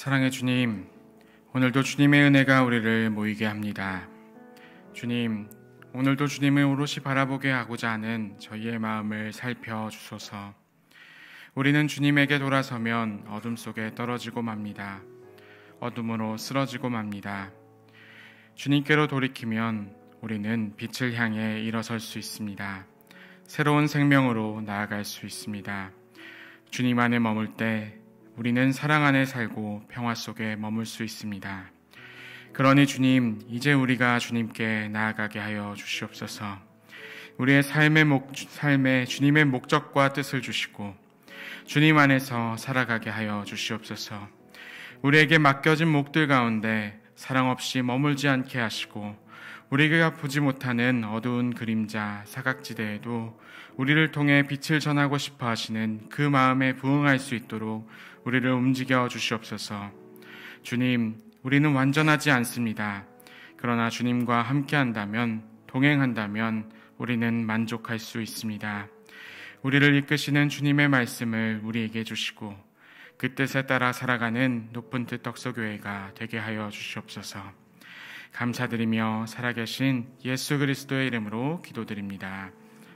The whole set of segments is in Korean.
사랑의 주님, 오늘도 주님의 은혜가 우리를 모이게 합니다. 주님, 오늘도 주님을 오롯이 바라보게 하고자 하는 저희의 마음을 살펴주소서. 우리는 주님에게 돌아서면 어둠 속에 떨어지고 맙니다. 어둠으로 쓰러지고 맙니다. 주님께로 돌이키면 우리는 빛을 향해 일어설 수 있습니다. 새로운 생명으로 나아갈 수 있습니다. 주님 안에 머물 때 우리는 사랑 안에 살고 평화 속에 머물 수 있습니다. 그러니 주님, 이제 우리가 주님께 나아가게 하여 주시옵소서. 우리의 삶에 주님의 목적과 뜻을 주시고 주님 안에서 살아가게 하여 주시옵소서. 우리에게 맡겨진 몫들 가운데 사랑 없이 머물지 않게 하시고 우리가 보지 못하는 어두운 그림자, 사각지대에도 우리를 통해 빛을 전하고 싶어 하시는 그 마음에 부응할 수 있도록 우리를 움직여 주시옵소서. 주님, 우리는 완전하지 않습니다. 그러나 주님과 함께한다면, 동행한다면 우리는 만족할 수 있습니다. 우리를 이끄시는 주님의 말씀을 우리에게 주시고 그 뜻에 따라 살아가는 높은 뜻 덕소교회가 되게 하여 주시옵소서. 감사드리며 살아계신 예수 그리스도의 이름으로 기도드립니다.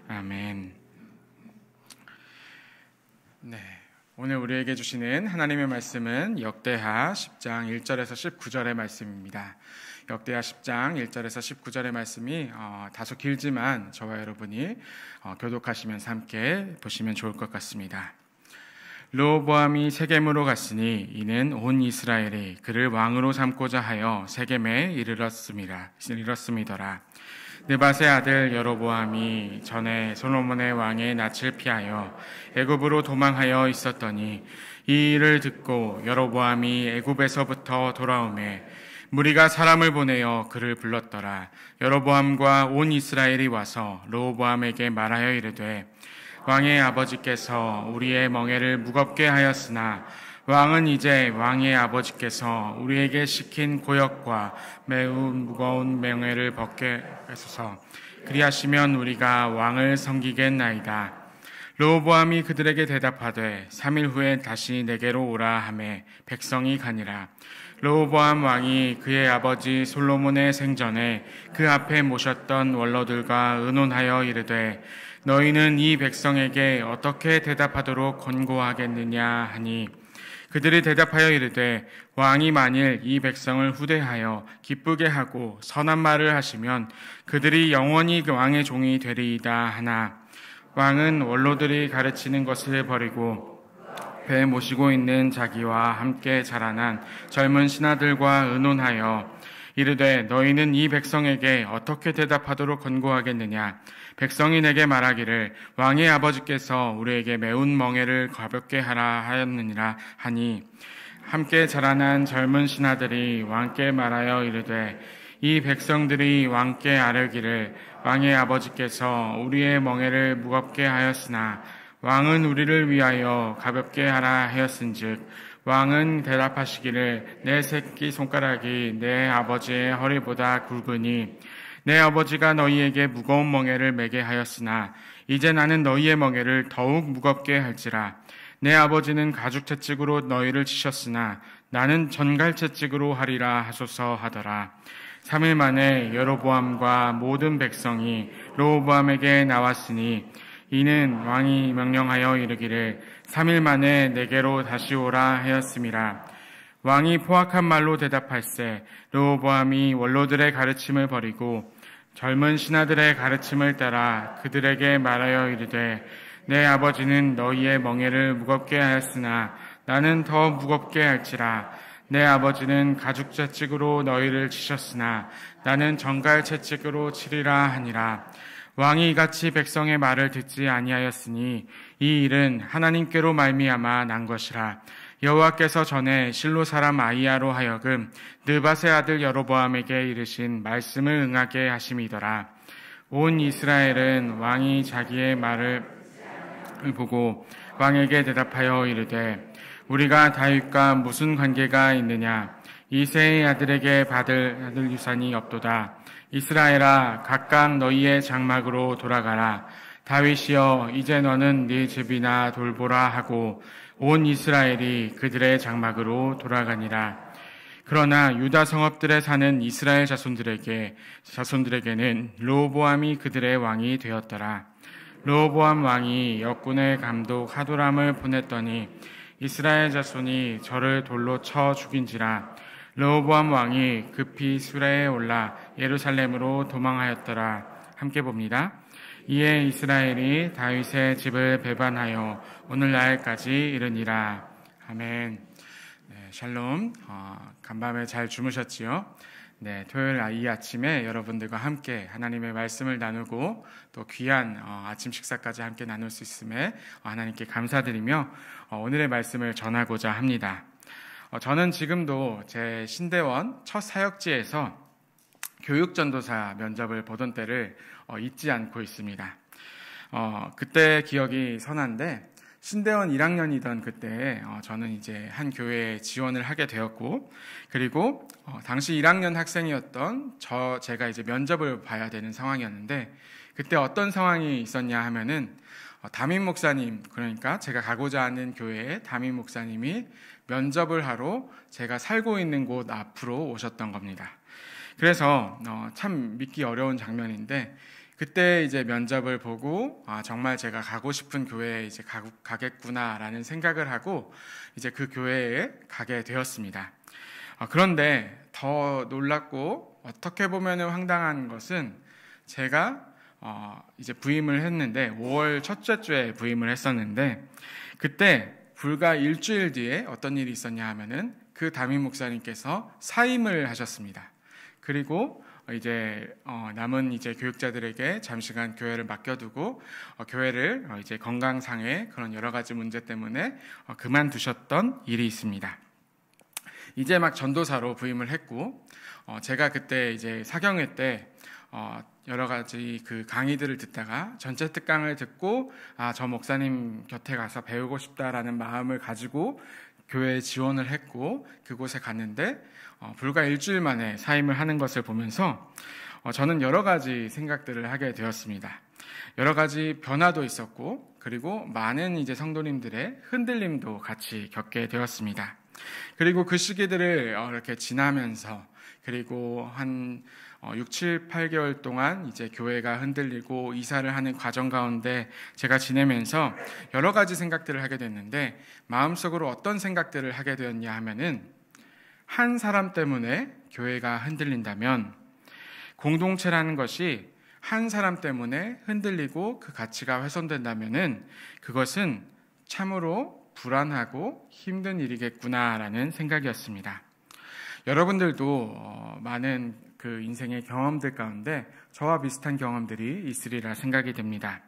아멘. 네, 오늘 우리에게 주시는 하나님의 말씀은 역대하 10장 1절에서 19절의 말씀입니다. 역대하 10장 1절에서 19절의 말씀이 다소 길지만 저와 여러분이 교독하시면서 함께 보시면 좋을 것 같습니다. 르호보암이 세겜으로 갔으니 이는 온 이스라엘이 그를 왕으로 삼고자 하여 세겜에 이르렀음이더라. 느밧의 아들 여로보암이 전에 솔로몬의 왕의 낯을 피하여 애굽으로 도망하여 있었더니 이 일을 듣고 여로보암이 애굽에서부터 돌아오매 무리가 사람을 보내어 그를 불렀더라. 여로보암과 온 이스라엘이 와서 르호보암에게 말하여 이르되 왕의 아버지께서 우리의 멍에를 무겁게 하였으나 왕은 이제 왕의 아버지께서 우리에게 시킨 고역과 매우 무거운 멍에를 벗게 하소서. 그리하시면 우리가 왕을 섬기겠나이다. 르호보암이 그들에게 대답하되 3일 후에 다시 내게로 오라 하매 백성이 가니라. 르호보암 왕이 그의 아버지 솔로몬의 생전에 그 앞에 모셨던 원로들과 의논하여 이르되 너희는 이 백성에게 어떻게 대답하도록 권고하겠느냐 하니 그들이 대답하여 이르되 왕이 만일 이 백성을 후대하여 기쁘게 하고 선한 말을 하시면 그들이 영원히 왕의 종이 되리이다 하나 왕은 원로들이 가르치는 것을 버리고 배 모시고 있는 자기와 함께 자라난 젊은 신하들과 의논하여 이르되 너희는 이 백성에게 어떻게 대답하도록 권고하겠느냐. 백성이 내게 말하기를 왕의 아버지께서 우리에게 매운 멍에를 가볍게 하라 하였느니라 하니 함께 자라난 젊은 신하들이 왕께 말하여 이르되 이 백성들이 왕께 아뢰기를 왕의 아버지께서 우리의 멍에를 무겁게 하였으나 왕은 우리를 위하여 가볍게 하라 하였은즉 왕은 대답하시기를 내 새끼 손가락이 내 아버지의 허리보다 굵으니 내 아버지가 너희에게 무거운 멍에를 매게 하였으나 이제 나는 너희의 멍에를 더욱 무겁게 할지라. 내 아버지는 가죽 채찍으로 너희를 치셨으나 나는 전갈 채찍으로 하리라 하소서 하더라. 3일 만에 여로보암과 모든 백성이 르호보암에게 나왔으니 이는 왕이 명령하여 이르기를 3일 만에 내게로 다시 오라 하였음이라. 왕이 포악한 말로 대답할세 르호보암이 원로들의 가르침을 버리고 젊은 신하들의 가르침을 따라 그들에게 말하여 이르되 내 아버지는 너희의 멍에를 무겁게 하였으나 나는 더 무겁게 할지라. 내 아버지는 가죽 채찍으로 너희를 치셨으나 나는 정갈 채찍으로 치리라 하니라. 왕이 이같이 백성의 말을 듣지 아니하였으니 이 일은 하나님께로 말미암아 난 것이라. 여호와께서 전에 실로 사람 아히야로 하여금 느밧의 아들 여로보암에게 이르신 말씀을 응하게 하심이더라. 온 이스라엘은 왕이 자기의 말을 보고 왕에게 대답하여 이르되 우리가 다윗과 무슨 관계가 있느냐. 이새의 아들에게 받을 유산이 없도다. 이스라엘아 각각 너희의 장막으로 돌아가라. 다윗이여 이제 너는 네 집이나 돌보라 하고 온 이스라엘이 그들의 장막으로 돌아가니라. 그러나 유다 성읍들에 사는 이스라엘 자손들에게는 르호보암이 그들의 왕이 되었더라. 르호보암 왕이 역군의 감독 하도람을 보냈더니 이스라엘 자손이 저를 돌로 쳐 죽인지라. 르호보암 왕이 급히 수레에 올라 예루살렘으로 도망하였더라. 함께 봅니다. 이에 이스라엘이 다윗의 집을 배반하여 오늘날까지 이르니라. 아멘. 네, 샬롬. 간밤에 잘 주무셨지요? 네, 토요일 이 아침에 여러분들과 함께 하나님의 말씀을 나누고 또 귀한 아침 식사까지 함께 나눌 수 있음에 하나님께 감사드리며 오늘의 말씀을 전하고자 합니다. 저는 지금도 제 신대원 첫 사역지에서 교육전도사 면접을 보던 때를 잊지 않고 있습니다. 그때 기억이 선한데 신대원 1학년이던 그때 저는 이제 한 교회에 지원을 하게 되었고, 그리고 당시 1학년 학생이었던 제가 이제 면접을 봐야 되는 상황이었는데, 그때 어떤 상황이 있었냐 하면은 담임 목사님, 그러니까 제가 가고자 하는 교회의 담임 목사님이 면접을 하러 제가 살고 있는 곳 앞으로 오셨던 겁니다. 그래서 참 믿기 어려운 장면인데, 그때 이제 면접을 보고 정말 제가 가고 싶은 교회에 이제 가겠구나라는 생각을 하고 이제 그 교회에 가게 되었습니다. 그런데 더 놀랍고 어떻게 보면 황당한 것은 제가 이제 부임을 했는데 5월 첫째 주에 부임을 했었는데, 그때 불과 일주일 뒤에 어떤 일이 있었냐 하면은 그 담임 목사님께서 사임을 하셨습니다. 그리고 이제 남은 이제 교육자들에게 잠시간 교회를 맡겨두고 교회를 이제 건강상의 그런 여러 가지 문제 때문에 그만두셨던 일이 있습니다. 이제 막 전도사로 부임을 했고, 제가 그때 이제 사경회 때 여러 가지 그 강의들을 듣다가 전체 특강을 듣고 저 목사님 곁에 가서 배우고 싶다라는 마음을 가지고 교회에 지원을 했고, 그곳에 갔는데 불과 일주일 만에 사임을 하는 것을 보면서 저는 여러 가지 생각들을 하게 되었습니다. 여러 가지 변화도 있었고, 그리고 많은 이제 성도님들의 흔들림도 같이 겪게 되었습니다. 그리고 그 시기들을 이렇게 지나면서, 그리고 한 6, 7, 8개월 동안 이제 교회가 흔들리고 이사를 하는 과정 가운데 제가 지내면서 여러 가지 생각들을 하게 됐는데, 마음속으로 어떤 생각들을 하게 되었냐 하면은, 한 사람 때문에 교회가 흔들린다면, 공동체라는 것이 한 사람 때문에 흔들리고 그 가치가 훼손된다면은 그것은 참으로 불안하고 힘든 일이겠구나라는 생각이었습니다. 여러분들도 많은 그 인생의 경험들 가운데 저와 비슷한 경험들이 있으리라 생각이 됩니다.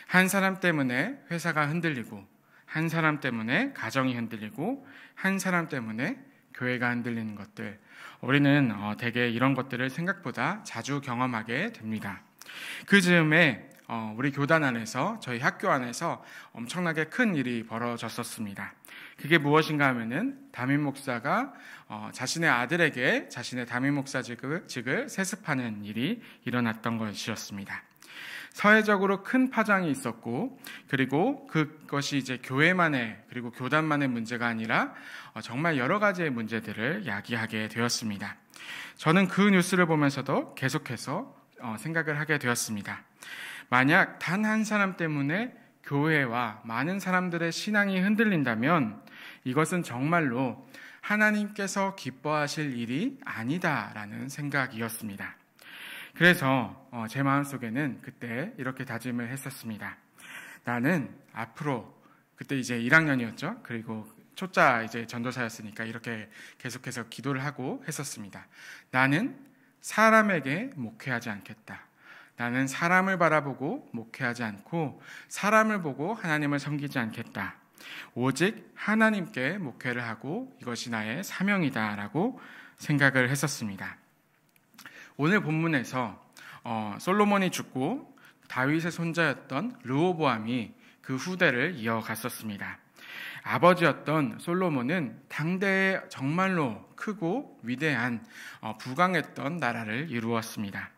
한 사람 때문에 회사가 흔들리고, 한 사람 때문에 가정이 흔들리고, 한 사람 때문에 교회가 흔들리는 것들, 우리는 대개 이런 것들을 생각보다 자주 경험하게 됩니다. 그 즈음에 우리 교단 안에서, 저희 학교 안에서 엄청나게 큰 일이 벌어졌었습니다. 그게 무엇인가 하면은 담임 목사가 자신의 아들에게 자신의 담임 목사직을 세습하는 일이 일어났던 것이었습니다. 사회적으로 큰 파장이 있었고, 그리고 그것이 이제 교회만의, 그리고 교단만의 문제가 아니라 정말 여러 가지의 문제들을 야기하게 되었습니다. 저는 그 뉴스를 보면서도 계속해서 생각을 하게 되었습니다. 만약 단 한 사람 때문에 교회와 많은 사람들의 신앙이 흔들린다면 이것은 정말로 하나님께서 기뻐하실 일이 아니다라는 생각이었습니다. 그래서 제 마음속에는 그때 이렇게 다짐을 했었습니다. 나는 앞으로, 그때 이제 1학년이었죠. 그리고 초짜 이제 전도사였으니까 이렇게 계속해서 기도를 하고 했었습니다. 나는 사람에게 목회하지 않겠다. 나는 사람을 바라보고 목회하지 않고 사람을 보고 하나님을 섬기지 않겠다. 오직 하나님께 목회를 하고 이것이 나의 사명이다라고 생각을 했었습니다. 오늘 본문에서 솔로몬이 죽고 다윗의 손자였던 르호보암이 그 후대를 이어갔었습니다. 아버지였던 솔로몬은 당대에 정말로 크고 위대한 부강했던 나라를 이루었습니다.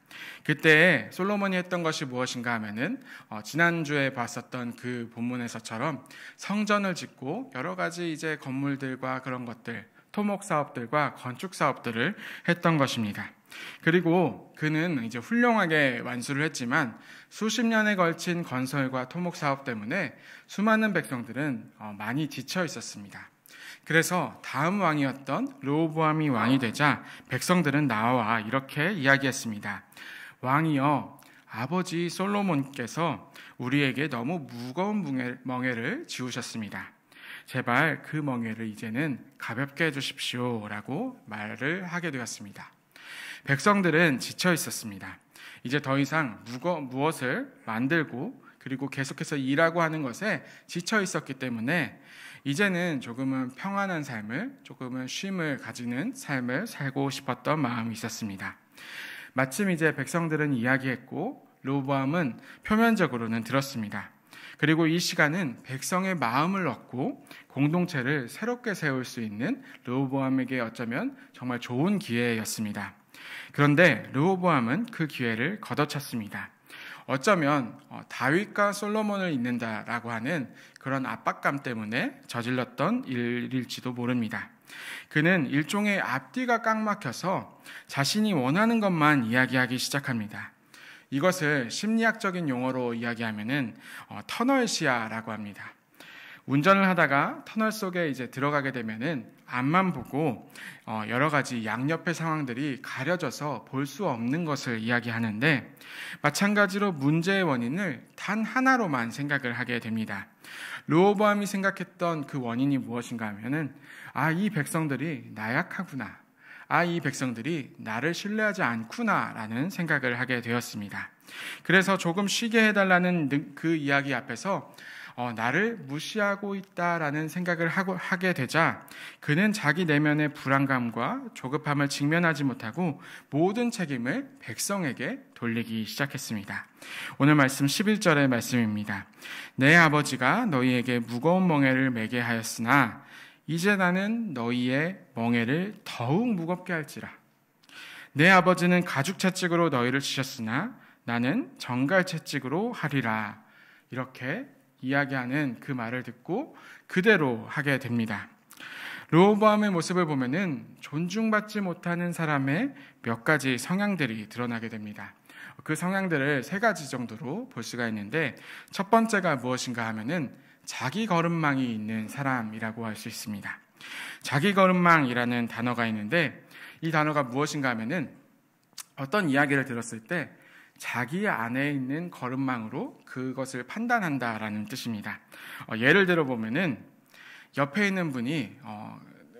그때 솔로몬이 했던 것이 무엇인가 하면은 지난주에 봤었던 그 본문에서처럼 성전을 짓고 여러 가지 이제 건물들과 그런 것들, 토목 사업들과 건축 사업들을 했던 것입니다. 그리고 그는 이제 훌륭하게 완수를 했지만 수십 년에 걸친 건설과 토목 사업 때문에 수많은 백성들은 많이 지쳐 있었습니다. 그래서 다음 왕이었던 르호보암이 왕이 되자 백성들은 나와 이렇게 이야기했습니다. 왕이여, 아버지 솔로몬께서 우리에게 너무 무거운 멍에를 지우셨습니다. 제발 그 멍에를 이제는 가볍게 해주십시오 라고 말을 하게 되었습니다. 백성들은 지쳐 있었습니다. 이제 더 이상 무엇을 만들고 그리고 계속해서 일하고 하는 것에 지쳐 있었기 때문에 이제는 조금은 평안한 삶을, 조금은 쉼을 가지는 삶을 살고 싶었던 마음이 있었습니다. 마침 이제 백성들은 이야기했고 르호보암은 표면적으로는 들었습니다. 그리고 이 시간은 백성의 마음을 얻고 공동체를 새롭게 세울 수 있는 르호보암에게 어쩌면 정말 좋은 기회였습니다. 그런데 르호보암은 그 기회를 걷어찼습니다. 어쩌면 다윗과 솔로몬을 잇는다라고 하는 그런 압박감 때문에 저질렀던 일일지도 모릅니다. 그는 일종의 앞뒤가 꽉 막혀서 자신이 원하는 것만 이야기하기 시작합니다. 이것을 심리학적인 용어로 이야기하면은 터널 시야라고 합니다. 운전을 하다가 터널 속에 이제 들어가게 되면은 앞만 보고 여러 가지 양옆의 상황들이 가려져서 볼 수 없는 것을 이야기하는데, 마찬가지로 문제의 원인을 단 하나로만 생각을 하게 됩니다. 르호보암이 생각했던 그 원인이 무엇인가 하면은 이 백성들이 나약하구나, 이 백성들이 나를 신뢰하지 않구나라는 생각을 하게 되었습니다. 그래서 조금 쉬게 해달라는 그 이야기 앞에서 나를 무시하고 있다라는 생각을 하게 되자 그는 자기 내면의 불안감과 조급함을 직면하지 못하고 모든 책임을 백성에게 돌리기 시작했습니다. 오늘 말씀 11절의 말씀입니다. 내 아버지가 너희에게 무거운 멍에를 매게 하였으나 이제 나는 너희의 멍에를 더욱 무겁게 할지라. 내 아버지는 가죽 채찍으로 너희를 치셨으나 나는 정갈 채찍으로 하리라. 이렇게 이야기하는 그 말을 듣고 그대로 하게 됩니다. 르호보암의 모습을 보면은 존중받지 못하는 사람의 몇 가지 성향들이 드러나게 됩니다. 그 성향들을 세 가지 정도로 볼 수가 있는데, 첫 번째가 무엇인가 하면은 자기 거름망이 있는 사람이라고 할 수 있습니다. 자기 거름망이라는 단어가 있는데, 이 단어가 무엇인가 하면은 어떤 이야기를 들었을 때 자기 안에 있는 거름망으로 그것을 판단한다라는 뜻입니다. 예를 들어 보면은 옆에 있는 분이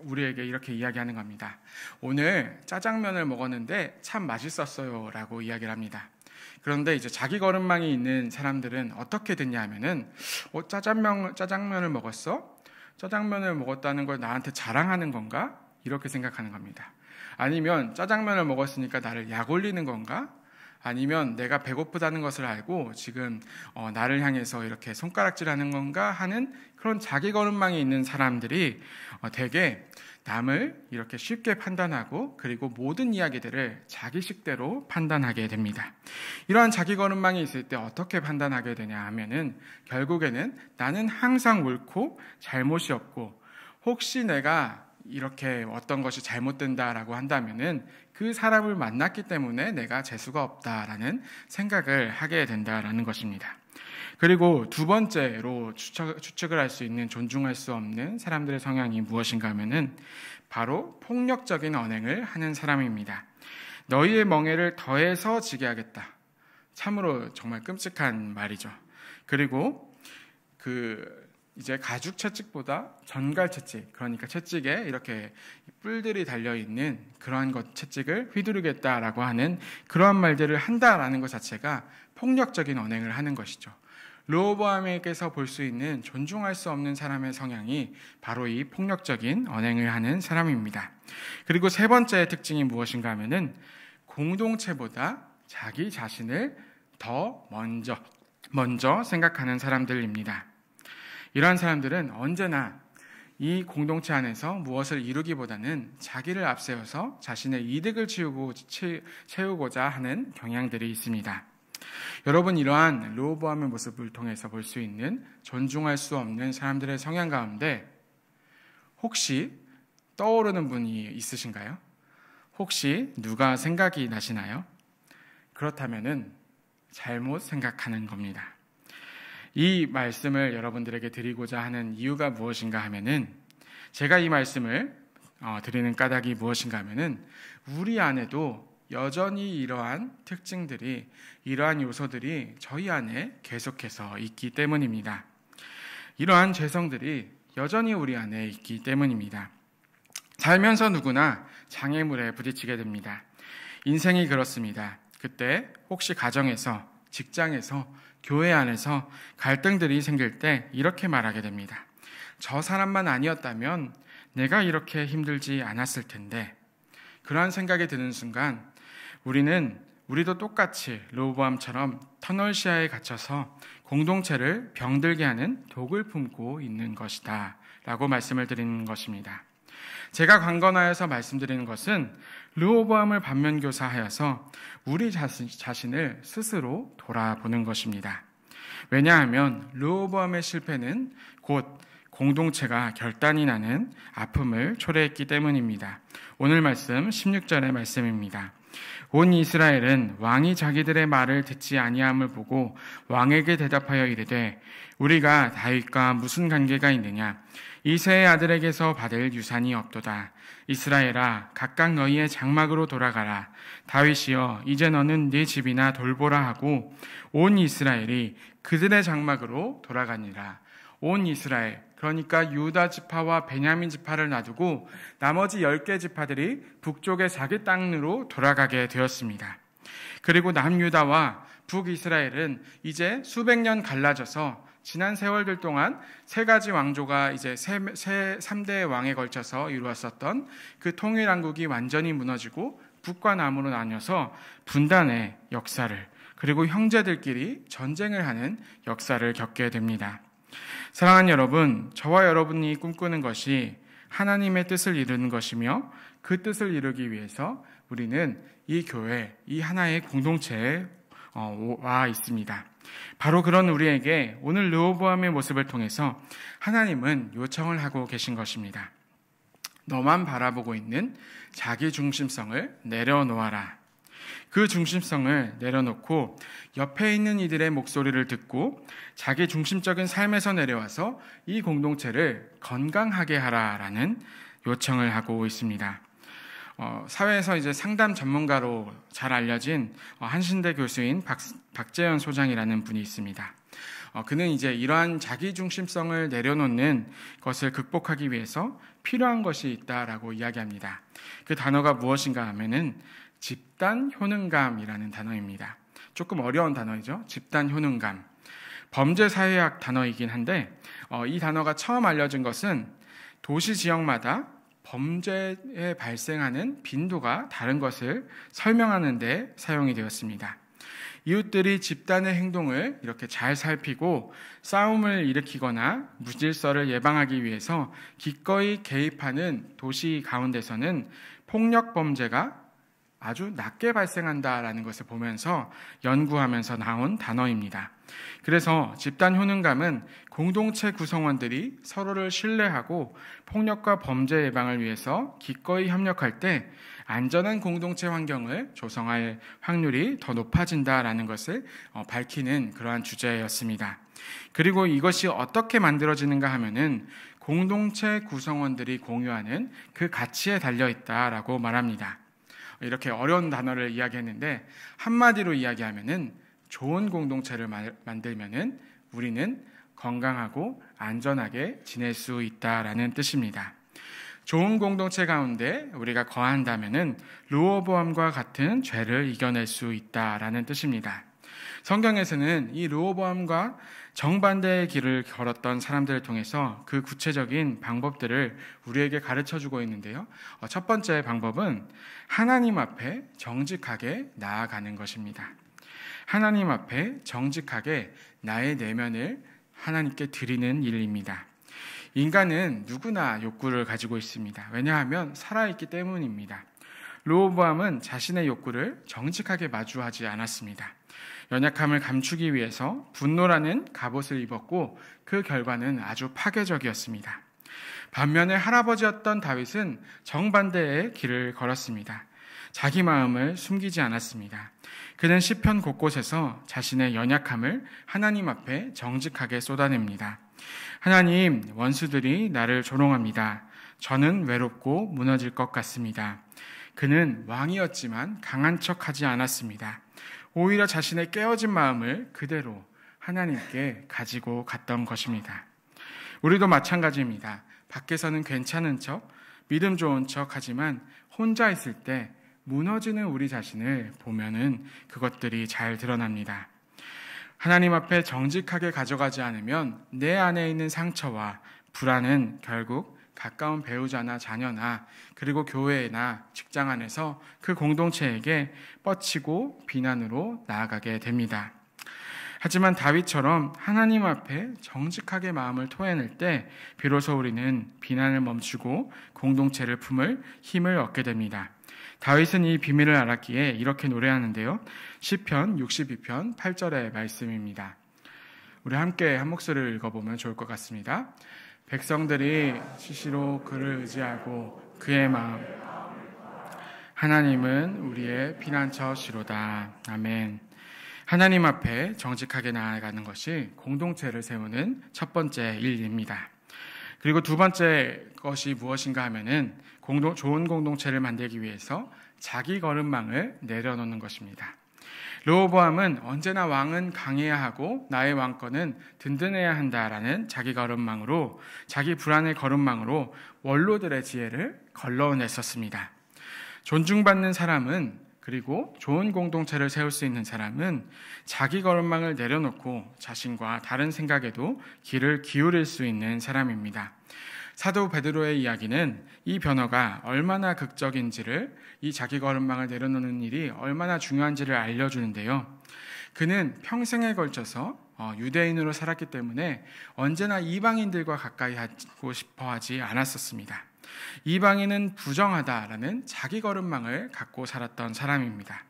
우리에게 이렇게 이야기하는 겁니다. 오늘 짜장면을 먹었는데 참 맛있었어요 라고 이야기를 합니다. 그런데 이제 자기 거름망이 있는 사람들은 어떻게 됐냐 하면은 짜장면을 먹었어? 짜장면을 먹었다는 걸 나한테 자랑하는 건가? 이렇게 생각하는 겁니다. 아니면 짜장면을 먹었으니까 나를 약 올리는 건가? 아니면 내가 배고프다는 것을 알고 지금 나를 향해서 이렇게 손가락질하는 건가 하는 그런 자기 거름망이 있는 사람들이 되게 남을 이렇게 쉽게 판단하고 그리고 모든 이야기들을 자기식대로 판단하게 됩니다. 이러한 자기 거름망이 있을 때 어떻게 판단하게 되냐 하면은 결국에는 나는 항상 옳고 잘못이 없고, 혹시 내가 이렇게 어떤 것이 잘못된다라고 한다면은 그 사람을 만났기 때문에 내가 재수가 없다라는 생각을 하게 된다라는 것입니다. 그리고 두 번째로 추측을 할 수 있는 존중할 수 없는 사람들의 성향이 무엇인가 하면은 바로 폭력적인 언행을 하는 사람입니다. 너희의 멍에를 더해서 지게 하겠다. 참으로 정말 끔찍한 말이죠. 그리고 이제 가죽 채찍보다 전갈 채찍, 그러니까 채찍에 이렇게 뿔들이 달려있는 그러한 채찍을 휘두르겠다라고 하는 그러한 말들을 한다라는 것 자체가 폭력적인 언행을 하는 것이죠. 르호보암에게서 볼 수 있는 존중할 수 없는 사람의 성향이 바로 이 폭력적인 언행을 하는 사람입니다. 그리고 세 번째 특징이 무엇인가 하면은 공동체보다 자기 자신을 더 먼저 생각하는 사람들입니다. 이러한 사람들은 언제나 이 공동체 안에서 무엇을 이루기보다는 자기를 앞세워서 자신의 이득을 채우고자 하는 경향들이 있습니다. 여러분, 이러한 르호보암의 모습을 통해서 볼 수 있는 존중할 수 없는 사람들의 성향 가운데 혹시 떠오르는 분이 있으신가요? 혹시 누가 생각이 나시나요? 그렇다면은 잘못 생각하는 겁니다. 이 말씀을 여러분들에게 드리고자 하는 이유가 무엇인가 하면은, 제가 이 말씀을 드리는 까닭이 무엇인가 하면은, 우리 안에도 여전히 이러한 특징들이, 이러한 요소들이 저희 안에 계속해서 있기 때문입니다. 이러한 죄성들이 여전히 우리 안에 있기 때문입니다. 살면서 누구나 장애물에 부딪히게 됩니다. 인생이 그렇습니다. 그때 혹시 가정에서, 직장에서, 교회 안에서 갈등들이 생길 때 이렇게 말하게 됩니다. 저 사람만 아니었다면 내가 이렇게 힘들지 않았을 텐데. 그러한 생각이 드는 순간 우리도 똑같이 르호보암처럼 터널 시야에 갇혀서 공동체를 병들게 하는 독을 품고 있는 것이다 라고 말씀을 드리는 것입니다. 제가 강건하여서 말씀드리는 것은 르호보암을 반면교사하여서 우리 자신을 스스로 돌아보는 것입니다. 왜냐하면 르호보암의 실패는 곧 공동체가 결단이 나는 아픔을 초래했기 때문입니다. 오늘 말씀 16절의 말씀입니다. 온 이스라엘은 왕이 자기들의 말을 듣지 아니함을 보고 왕에게 대답하여 이르되 우리가 다윗과 무슨 관계가 있느냐? 이새의 아들에게서 받을 유산이 없도다. 이스라엘아, 각각 너희의 장막으로 돌아가라. 다윗이여, 이제 너는 네 집이나 돌보라 하고 온 이스라엘이 그들의 장막으로 돌아가니라. 온 이스라엘, 그러니까 유다 지파와 베냐민 지파를 놔두고 나머지 10개 지파들이 북쪽의 자기 땅으로 돌아가게 되었습니다. 그리고 남유다와 북이스라엘은 이제 수백 년 갈라져서 지난 세월들 동안 세 가지 왕조가 이제 3대 왕에 걸쳐서 이루었었던 그 통일왕국이 완전히 무너지고 북과 남으로 나뉘어서 분단의 역사를, 그리고 형제들끼리 전쟁을 하는 역사를 겪게 됩니다. 사랑하는 여러분, 저와 여러분이 꿈꾸는 것이 하나님의 뜻을 이루는 것이며 그 뜻을 이루기 위해서 우리는 이 교회, 이 하나의 공동체에 와 있습니다. 바로 그런 우리에게 오늘 르호보암의 모습을 통해서 하나님은 요청을 하고 계신 것입니다. 너만 바라보고 있는 자기 중심성을 내려놓아라. 그 중심성을 내려놓고 옆에 있는 이들의 목소리를 듣고 자기 중심적인 삶에서 내려와서 이 공동체를 건강하게 하라라는 요청을 하고 있습니다. 사회에서 이제 상담 전문가로 잘 알려진 한신대 교수인 박재현 소장이라는 분이 있습니다. 그는 이제 이러한 자기 중심성을 내려놓는 것을 극복하기 위해서 필요한 것이 있다라고 이야기합니다. 그 단어가 무엇인가 하면은 집단 효능감이라는 단어입니다. 조금 어려운 단어이죠. 집단 효능감. 범죄사회학 단어이긴 한데 이 단어가 처음 알려진 것은 도시 지역마다 범죄에 발생하는 빈도가 다른 것을 설명하는 데 사용이 되었습니다. 이웃들이 집단의 행동을 이렇게 잘 살피고 싸움을 일으키거나 무질서를 예방하기 위해서 기꺼이 개입하는 도시 가운데서는 폭력 범죄가 아주 낮게 발생한다라는 것을 보면서 연구하면서 나온 단어입니다. 그래서 집단 효능감은 공동체 구성원들이 서로를 신뢰하고 폭력과 범죄 예방을 위해서 기꺼이 협력할 때 안전한 공동체 환경을 조성할 확률이 더 높아진다라는 것을 밝히는 그러한 주제였습니다. 그리고 이것이 어떻게 만들어지는가 하면은 공동체 구성원들이 공유하는 그 가치에 달려있다라고 말합니다. 이렇게 어려운 단어를 이야기했는데 한마디로 이야기하면은 좋은 공동체를 만들면은 우리는 건강하고 안전하게 지낼 수 있다라는 뜻입니다. 좋은 공동체 가운데 우리가 거한다면은 르호보암과 같은 죄를 이겨낼 수 있다라는 뜻입니다. 성경에서는 이 르호보암과 정반대의 길을 걸었던 사람들을 통해서 그 구체적인 방법들을 우리에게 가르쳐주고 있는데요. 첫 번째 방법은 하나님 앞에 정직하게 나아가는 것입니다. 하나님 앞에 정직하게 나의 내면을 하나님께 드리는 일입니다. 인간은 누구나 욕구를 가지고 있습니다. 왜냐하면 살아있기 때문입니다. 르호보암은 자신의 욕구를 정직하게 마주하지 않았습니다. 연약함을 감추기 위해서 분노라는 갑옷을 입었고 그 결과는 아주 파괴적이었습니다. 반면에 할아버지였던 다윗은 정반대의 길을 걸었습니다. 자기 마음을 숨기지 않았습니다. 그는 시편 곳곳에서 자신의 연약함을 하나님 앞에 정직하게 쏟아냅니다. 하나님, 원수들이 나를 조롱합니다. 저는 외롭고 무너질 것 같습니다. 그는 왕이었지만 강한 척하지 않았습니다. 오히려 자신의 깨어진 마음을 그대로 하나님께 가지고 갔던 것입니다. 우리도 마찬가지입니다. 밖에서는 괜찮은 척, 믿음 좋은 척 하지만 혼자 있을 때 무너지는 우리 자신을 보면은 그것들이 잘 드러납니다. 하나님 앞에 정직하게 가져가지 않으면 내 안에 있는 상처와 불안은 결국 가까운 배우자나 자녀나 그리고 교회나 직장 안에서 그 공동체에게 뻗치고 비난으로 나아가게 됩니다. 하지만 다윗처럼 하나님 앞에 정직하게 마음을 토해낼 때 비로소 우리는 비난을 멈추고 공동체를 품을 힘을 얻게 됩니다. 다윗은 이 비밀을 알았기에 이렇게 노래하는데요. 시편 62편 8절의 말씀입니다. 우리 함께 한 목소리를 읽어보면 좋을 것 같습니다. 백성들이 시시로 그를 의지하고 그의 마음 하나님은 우리의 피난처시로다. 아멘. 하나님 앞에 정직하게 나아가는 것이 공동체를 세우는 첫 번째 일입니다. 그리고 두 번째 것이 무엇인가 하면은 좋은 공동체를 만들기 위해서 자기 걸음망을 내려놓는 것입니다. 르호보암은 언제나 왕은 강해야 하고 나의 왕권은 든든해야 한다라는 자기 걸음망으로 자기 불안의 걸음망으로 원로들의 지혜를 걸러냈었습니다. 존중받는 사람은 그리고 좋은 공동체를 세울 수 있는 사람은 자기 걸음망을 내려놓고 자신과 다른 생각에도 귀를 기울일 수 있는 사람입니다. 사도 베드로의 이야기는 이 변화가 얼마나 극적인지를 이 자기 걸음망을 내려놓는 일이 얼마나 중요한지를 알려주는데요. 그는 평생에 걸쳐서 유대인으로 살았기 때문에 언제나 이방인들과 가까이 하고 싶어 하지 않았었습니다. 이방인은 부정하다라는 자기 걸음망을 갖고 살았던 사람입니다.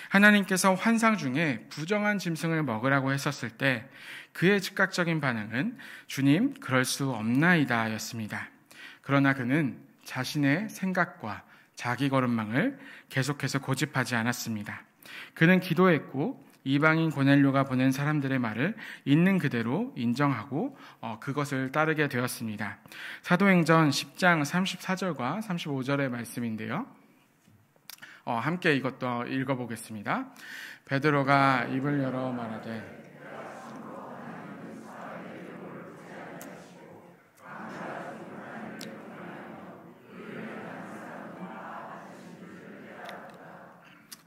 하나님께서 환상 중에 부정한 짐승을 먹으라고 했었을 때 그의 즉각적인 반응은 주님, 그럴 수 없나이다 였습니다. 그러나 그는 자신의 생각과 자기 걸음망을 계속해서 고집하지 않았습니다. 그는 기도했고 이방인 고넬료가 보낸 사람들의 말을 있는 그대로 인정하고 그것을 따르게 되었습니다. 사도행전 10장 34절과 35절의 말씀인데요. 함께 이것도 읽어보겠습니다. 베드로가 입을 열어 말하되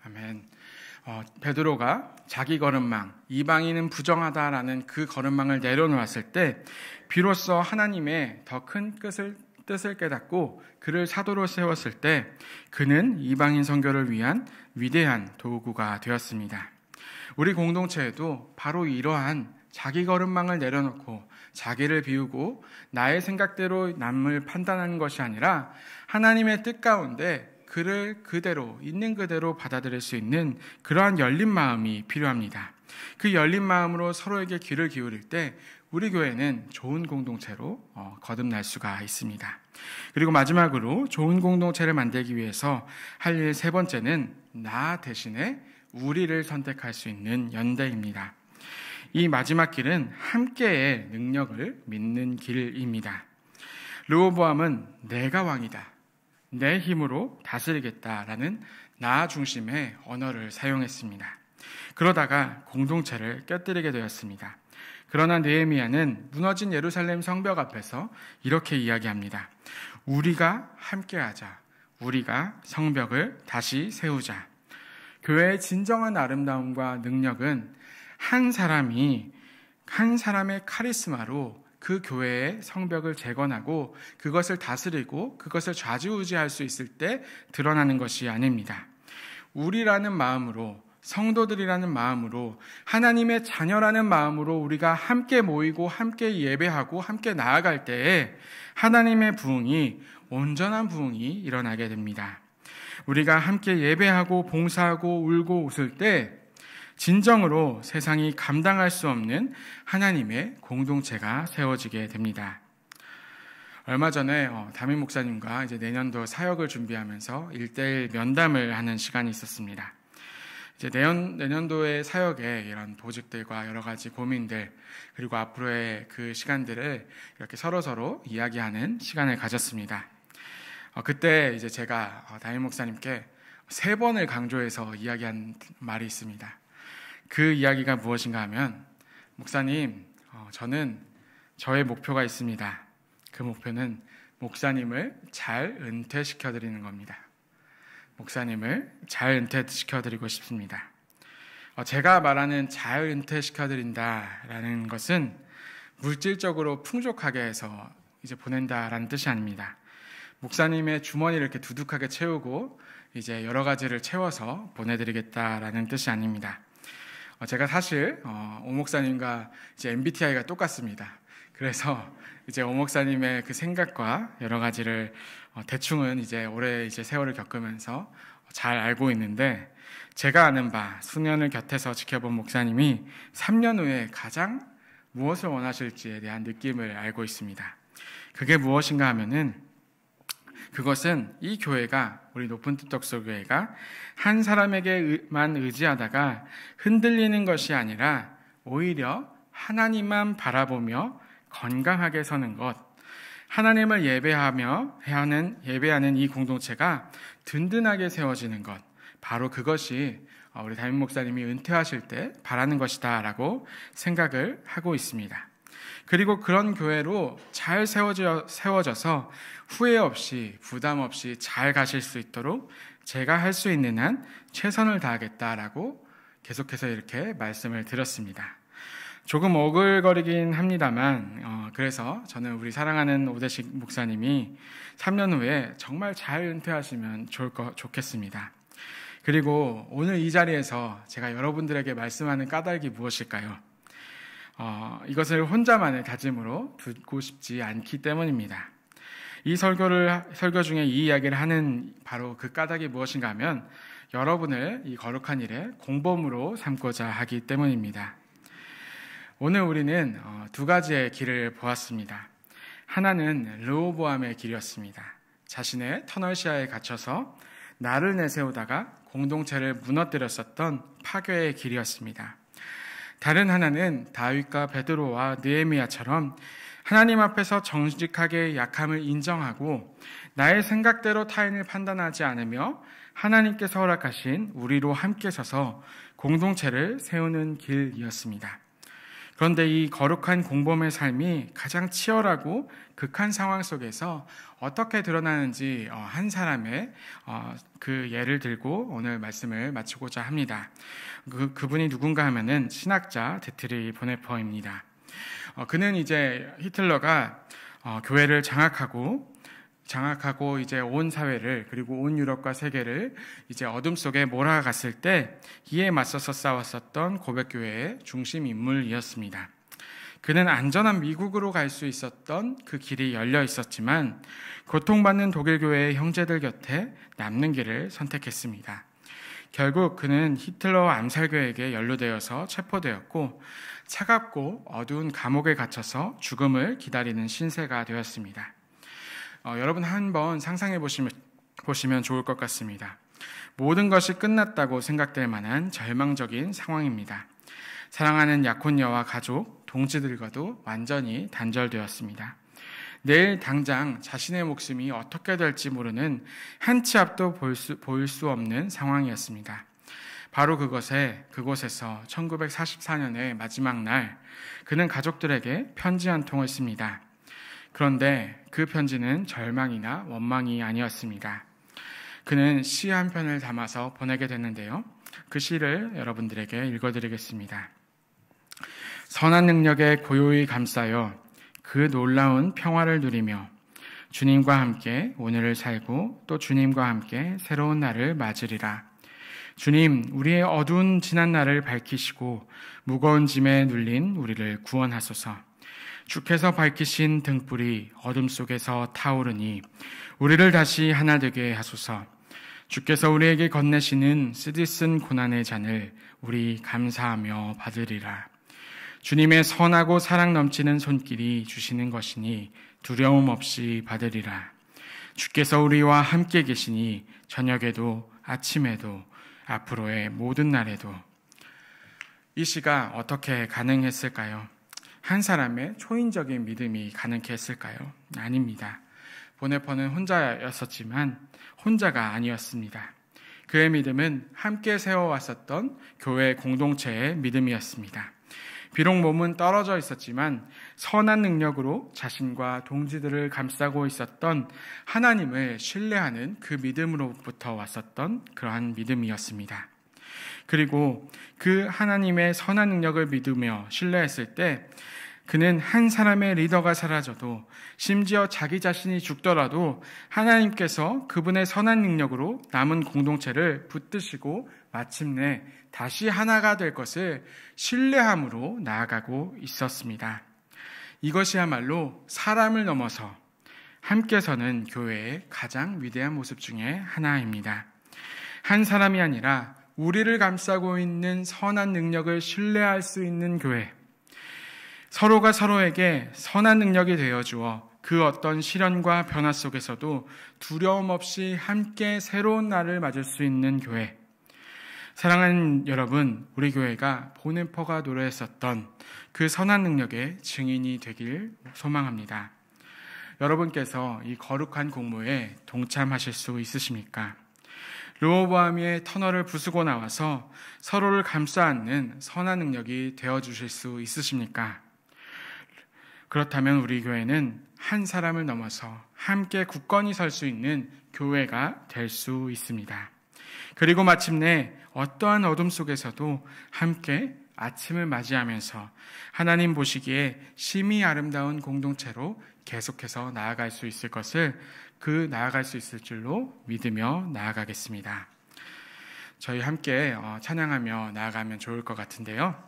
아멘. 베드로가 자기 걸음망, 이방인은 부정하다라는 그 걸음망을 내려놓았을 때 비로소 하나님의 더 큰 뜻을 깨닫고 그를 사도로 세웠을 때 그는 이방인 선교를 위한 위대한 도구가 되었습니다. 우리 공동체에도 바로 이러한 자기 걸음망을 내려놓고 자기를 비우고 나의 생각대로 남을 판단하는 것이 아니라 하나님의 뜻 가운데 그를 그대로 있는 그대로 받아들일 수 있는 그러한 열린 마음이 필요합니다. 그 열린 마음으로 서로에게 귀를 기울일 때 우리 교회는 좋은 공동체로 거듭날 수가 있습니다. 그리고 마지막으로 좋은 공동체를 만들기 위해서 할 일 세 번째는 나 대신에 우리를 선택할 수 있는 연대입니다. 이 마지막 길은 함께의 능력을 믿는 길입니다. 르호보암은 내가 왕이다, 내 힘으로 다스리겠다라는 나 중심의 언어를 사용했습니다. 그러다가 공동체를 깨뜨리게 되었습니다. 그러나 느헤미야는 무너진 예루살렘 성벽 앞에서 이렇게 이야기합니다. 우리가 함께하자. 우리가 성벽을 다시 세우자. 교회의 진정한 아름다움과 능력은 한 사람의 카리스마로 그 교회의 성벽을 재건하고 그것을 다스리고 그것을 좌지우지할 수 있을 때 드러나는 것이 아닙니다. 우리라는 마음으로 성도들이라는 마음으로, 하나님의 자녀라는 마음으로 우리가 함께 모이고 함께 예배하고 함께 나아갈 때에 하나님의 부흥이, 온전한 부흥이 일어나게 됩니다. 우리가 함께 예배하고 봉사하고 울고 웃을 때 진정으로 세상이 감당할 수 없는 하나님의 공동체가 세워지게 됩니다. 얼마 전에 담임 목사님과 이제 내년도 사역을 준비하면서 1:1 면담을 하는 시간이 있었습니다. 이제 내년도의 사역에 이런 보직들과 여러 가지 고민들, 그리고 앞으로의 그 시간들을 이렇게 서로 이야기하는 시간을 가졌습니다. 그때 이제 제가 담임 목사님께 3번을 강조해서 이야기한 말이 있습니다. 그 이야기가 무엇인가 하면, 목사님, 저는 저의 목표가 있습니다. 그 목표는 목사님을 잘 은퇴시켜드리는 겁니다. 목사님을 잘 은퇴시켜드리고 싶습니다. 제가 말하는 잘 은퇴시켜드린다라는 것은 물질적으로 풍족하게 해서 이제 보낸다라는 뜻이 아닙니다. 목사님의 주머니를 이렇게 두둑하게 채우고 이제 여러 가지를 채워서 보내드리겠다라는 뜻이 아닙니다. 제가 사실 오 목사님과 이제 MBTI가 똑같습니다. 그래서 이제 오 목사님의 그 생각과 여러 가지를 대충은 이제 오래 이제 세월을 겪으면서 잘 알고 있는데, 제가 아는 바 수년을 곁에서 지켜본 목사님이 3년 후에 가장 무엇을 원하실지에 대한 느낌을 알고 있습니다. 그게 무엇인가 하면은, 그것은 이 교회가, 우리 높은 뜻 덕소교회가 한 사람에게만 의지하다가 흔들리는 것이 아니라 오히려 하나님만 바라보며 건강하게 서는 것, 하나님을 예배하는 이 공동체가 든든하게 세워지는 것, 바로 그것이 우리 담임 목사님이 은퇴하실 때 바라는 것이다 라고 생각을 하고 있습니다. 그리고 그런 교회로 잘 세워져서 후회 없이 부담 없이 잘 가실 수 있도록 제가 할 수 있는 한 최선을 다하겠다라고 계속해서 이렇게 말씀을 드렸습니다. 조금 오글거리긴 합니다만 그래서 저는 우리 사랑하는 오대식 목사님이 3년 후에 정말 잘 은퇴하시면 좋겠습니다. 그리고 오늘 이 자리에서 제가 여러분들에게 말씀하는 까닭이 무엇일까요? 이것을 혼자만의 다짐으로 두고 싶지 않기 때문입니다. 이 설교 중에 이 이야기를 하는 바로 그 까닭이 무엇인가 하면, 여러분을 이 거룩한 일에 공범으로 삼고자 하기 때문입니다. 오늘 우리는 2가지의 길을 보았습니다. 하나는 르호보암의 길이었습니다. 자신의 터널 시야에 갇혀서 나를 내세우다가 공동체를 무너뜨렸었던 파괴의 길이었습니다. 다른 하나는 다윗과 베드로와 느헤미야처럼 하나님 앞에서 정직하게 약함을 인정하고 나의 생각대로 타인을 판단하지 않으며 하나님께서 허락하신 우리로 함께 서서 공동체를 세우는 길이었습니다. 그런데 이 거룩한 공범의 삶이 가장 치열하고 극한 상황 속에서 어떻게 드러나는지 한 사람의 그 예를 들고 오늘 말씀을 마치고자 합니다. 그분이 누군가 하면은 신학자 디트리 보네퍼입니다. 그는 이제 히틀러가 교회를 장악하고 이제 온 사회를, 그리고 온 유럽과 세계를 이제 어둠 속에 몰아갔을 때 이에 맞서서 싸웠었던 고백교회의 중심 인물이었습니다. 그는 안전한 미국으로 갈 수 있었던 그 길이 열려 있었지만 고통받는 독일교회의 형제들 곁에 남는 길을 선택했습니다. 결국 그는 히틀러 암살교에게 연루되어서 체포되었고 차갑고 어두운 감옥에 갇혀서 죽음을 기다리는 신세가 되었습니다. 여러분 한번 상상해 보시면 좋을 것 같습니다. 모든 것이 끝났다고 생각될 만한 절망적인 상황입니다. 사랑하는 약혼녀와 가족, 동지들과도 완전히 단절되었습니다. 내일 당장 자신의 목숨이 어떻게 될지 모르는 한 치 앞도 보일 수 없는 상황이었습니다. 바로 그곳에서 1944년의 마지막 날, 그는 가족들에게 편지 한 통을 씁니다. 그런데 그 편지는 절망이나 원망이 아니었습니다. 그는 시 한 편을 담아서 보내게 됐는데요. 그 시를 여러분들에게 읽어드리겠습니다. 선한 능력에 고요히 감싸여 그 놀라운 평화를 누리며 주님과 함께 오늘을 살고 또 주님과 함께 새로운 날을 맞으리라. 주님, 우리의 어두운 지난 날을 밝히시고 무거운 짐에 눌린 우리를 구원하소서. 주께서 밝히신 등불이 어둠 속에서 타오르니 우리를 다시 하나 되게 하소서. 주께서 우리에게 건네시는 쓰디쓴 고난의 잔을 우리 감사하며 받으리라. 주님의 선하고 사랑 넘치는 손길이 주시는 것이니 두려움 없이 받으리라. 주께서 우리와 함께 계시니 저녁에도 아침에도 앞으로의 모든 날에도. 이 시가 어떻게 가능했을까요? 한 사람의 초인적인 믿음이 가능케 했을까요? 아닙니다. 보네퍼는 혼자였었지만 혼자가 아니었습니다. 그의 믿음은 함께 세워왔었던 교회 공동체의 믿음이었습니다. 비록 몸은 떨어져 있었지만 선한 능력으로 자신과 동지들을 감싸고 있었던 하나님을 신뢰하는 그 믿음으로부터 왔었던 그러한 믿음이었습니다. 그리고 그 하나님의 선한 능력을 믿으며 신뢰했을 때 그는 한 사람의 리더가 사라져도, 심지어 자기 자신이 죽더라도 하나님께서 그분의 선한 능력으로 남은 공동체를 붙드시고 마침내 다시 하나가 될 것을 신뢰함으로 나아가고 있었습니다. 이것이야말로 사람을 넘어서 함께 서는 교회의 가장 위대한 모습 중에 하나입니다. 한 사람이 아니라 우리를 감싸고 있는 선한 능력을 신뢰할 수 있는 교회, 서로가 서로에게 선한 능력이 되어주어 그 어떤 시련과 변화 속에서도 두려움 없이 함께 새로운 날을 맞을 수 있는 교회. 사랑하는 여러분, 우리 교회가 보네퍼가 노래했었던 그 선한 능력의 증인이 되길 소망합니다. 여러분께서 이 거룩한 공모에 동참하실 수 있으십니까? 르호보암의 터널을 부수고 나와서 서로를 감싸 안는 선한 능력이 되어주실 수 있으십니까? 그렇다면 우리 교회는 한 사람을 넘어서 함께 굳건히 설 수 있는 교회가 될 수 있습니다. 그리고 마침내 어떠한 어둠 속에서도 함께 아침을 맞이하면서 하나님 보시기에 심히 아름다운 공동체로 계속해서 나아갈 수 있을 것을, 나아갈 수 있을 줄로 믿으며 나아가겠습니다. 저희 함께 찬양하며 나아가면 좋을 것 같은데요.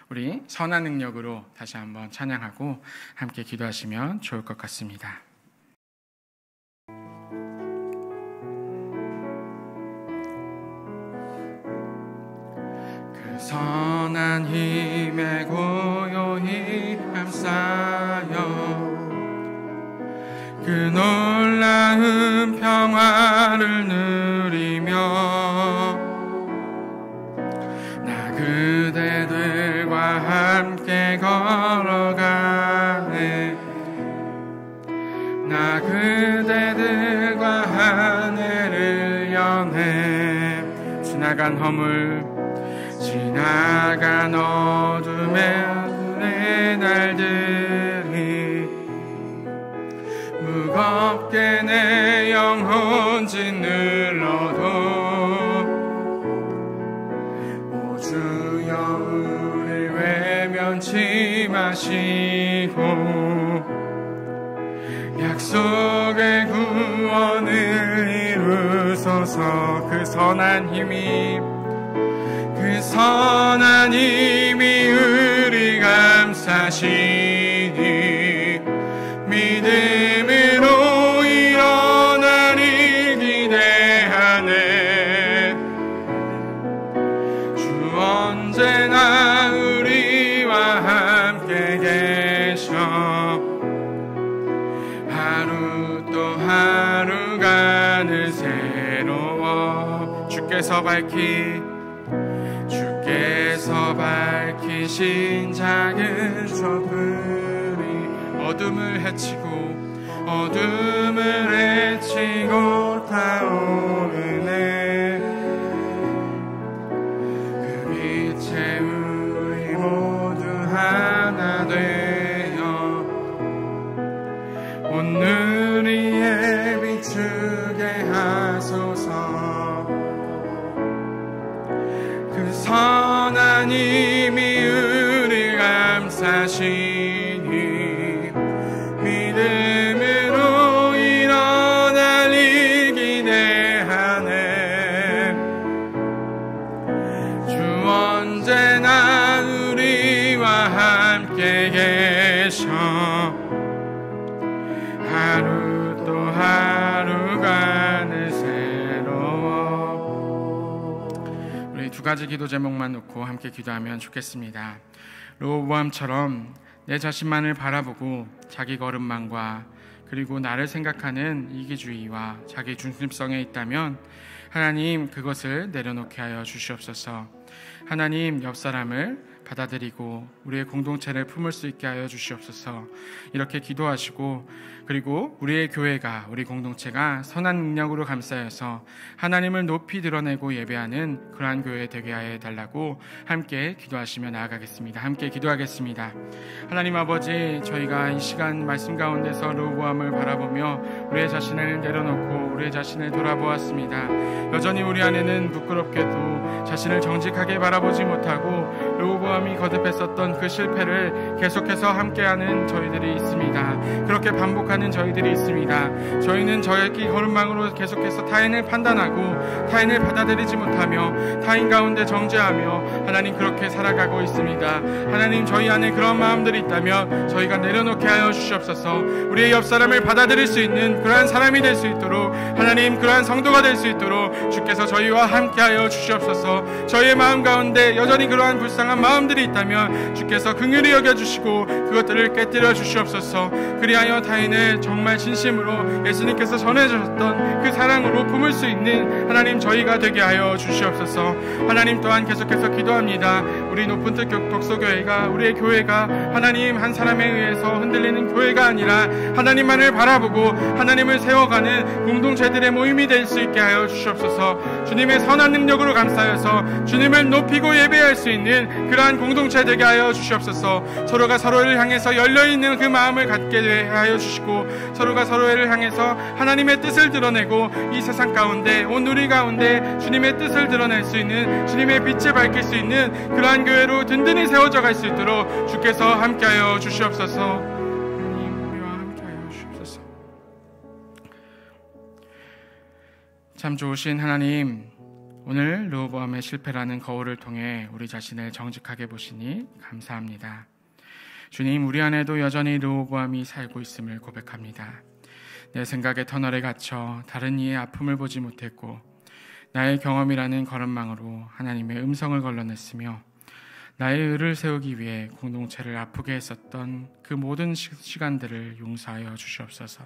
우리 선한 능력으로 다시 한번 찬양하고 함께 기도하시면 좋을 것 같습니다. 그 선한 힘에 고요히 감싸여 그 놀라운 평화를 누리며 나 그대들과 함께 걸어가네. 나 그대들과 하늘을 여네. 지나간 허물, 지나간 어둠의 날들이 무겁게 내 영혼 짓눌러도 오 주여 우릴 외면치 마시고 약속의 구원을 이루소서. 그 선한 힘이 우리 감싸시니 믿음으로 일어나리 기대하네. 주 언제나 우리와 함께 계셔 하루 또 하루가 늘 새로워. 주께서 밝히신 작은 저 불이 어둠을 헤치고 타오르네. 그 빛에 우리 모두 하나 되어 오늘 위에 비추게 하소서. 그 선한 힘이 우리 감싸시니 믿음으로 일어나리 기대하네. 가지 기도 제목만 놓고 함께 기도하면 좋겠습니다. 르호보암처럼 내 자신만을 바라보고 자기 거름만과 그리고 나를 생각하는 이기주의와 자기 중심성에 있다면 하나님 그것을 내려놓게 하여 주시옵소서. 하나님 옆 사람을 받아들이고 우리의 공동체를 품을 수 있게 하여 주시옵소서. 이렇게 기도하시고 그리고 우리의 교회가 우리 공동체가 선한 능력으로 감싸여서 하나님을 높이 드러내고 예배하는 그러한 교회 되게 하여 달라고 함께 기도하시며 나아가겠습니다. 함께 기도하겠습니다. 하나님 아버지, 저희가 이 시간 말씀 가운데서 르호보암을 바라보며 우리의 자신을 내려놓고 우리의 자신을 돌아보았습니다. 여전히 우리 안에는 부끄럽게도 자신을 정직하게 바라보지 못하고 르호보암이 거듭했었던 그 실패를 계속해서 함께하는 저희들이 있습니다. 그렇게 반복하는 저희들이 있습니다. 저희는 저의 거룩망으로 계속해서 타인을 판단하고 타인을 받아들이지 못하며 타인 가운데 정죄하며 하나님 그렇게 살아가고 있습니다. 하나님, 저희 안에 그런 마음들이 있다면 저희가 내려놓게 하여 주시옵소서. 우리의 옆 사람을 받아들일 수 있는 그러한 사람이 될 수 있도록 하나님, 그러한 성도가 될 수 있도록 주께서 저희와 함께하여 주시옵소서. 저희의 마음 가운데 여전히 그러한 불쌍한 마음들이 있다면 주께서 긍휼히 여겨주시고 그것들을 깨뜨려 주시옵소서. 그리하여 타인을 정말 진심으로 예수님께서 전해주셨던 그 사랑으로 품을 수 있는 하나님 저희가 되게 하여 주시옵소서. 하나님 또한 계속해서 기도합니다. 우리 높은 뜻 독서교회가, 우리의 교회가 하나님 한 사람에 의해서 흔들리는 교회가 아니라 하나님만을 바라보고 하나님을 세워가는 공동체들의 모임이 될 수 있게 하여 주시옵소서. 주님의 선한 능력으로 감싸여서 주님을 높이고 예배할 수 있는 그러한 공동체 되게 하여 주시옵소서. 서로가 서로를 향해서 열려있는 그 마음을 갖게 하여 주시고 서로가 서로를 향해서 하나님의 뜻을 드러내고 이 세상 가운데 온 우리 가운데 주님의 뜻을 드러낼 수 있는, 주님의 빛을 밝힐 수 있는 그러한 교회로 든든히 세워져 갈 수 있도록 주께서 함께하여 주시옵소서. 하나님, 우리와 함께하여 주시옵소서. 참 좋으신 하나님, 오늘 르호보암의 실패라는 거울을 통해 우리 자신을 정직하게 보시니 감사합니다. 주님, 우리 안에도 여전히 르호보암이 살고 있음을 고백합니다. 내 생각의 터널에 갇혀 다른 이의 아픔을 보지 못했고 나의 경험이라는 거름망으로 하나님의 음성을 걸러냈으며 나의 의를 세우기 위해 공동체를 아프게 했었던 그 모든 시간들을 용서하여 주시옵소서.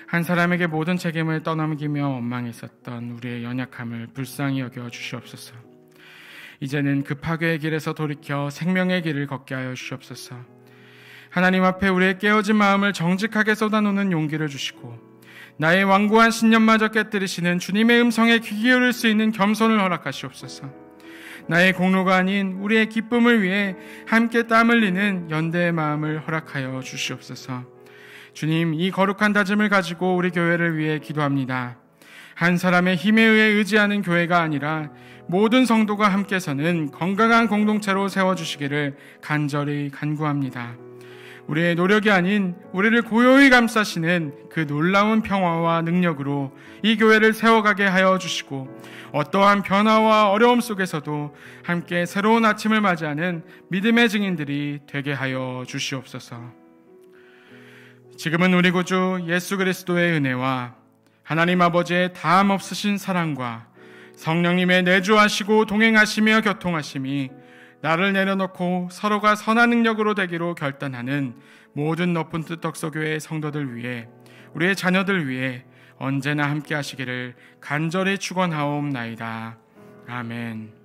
한 사람에게 모든 책임을 떠넘기며 원망했었던 우리의 연약함을 불쌍히 여겨 주시옵소서. 이제는 그 파괴의 길에서 돌이켜 생명의 길을 걷게 하여 주시옵소서. 하나님 앞에 우리의 깨어진 마음을 정직하게 쏟아놓는 용기를 주시고 나의 완고한 신념마저 깨뜨리시는 주님의 음성에 귀 기울일 수 있는 겸손을 허락하시옵소서. 나의 공로가 아닌 우리의 기쁨을 위해 함께 땀 흘리는 연대의 마음을 허락하여 주시옵소서. 주님, 이 거룩한 다짐을 가지고 우리 교회를 위해 기도합니다. 한 사람의 힘에 의해 의지하는 교회가 아니라 모든 성도가 함께 서는 건강한 공동체로 세워주시기를 간절히 간구합니다. 우리의 노력이 아닌 우리를 고요히 감싸시는 그 놀라운 평화와 능력으로 이 교회를 세워가게 하여 주시고 어떠한 변화와 어려움 속에서도 함께 새로운 아침을 맞이하는 믿음의 증인들이 되게 하여 주시옵소서. 지금은 우리 구주 예수 그리스도의 은혜와 하나님 아버지의 다함 없으신 사랑과 성령님의 내주하시고 동행하시며 교통하심이 나를 내려놓고 서로가 선한 능력으로 되기로 결단하는 모든 높은 뜻 덕서교회의 성도들 위해, 우리의 자녀들 위해 언제나 함께 하시기를 간절히 축원하옵나이다. 아멘.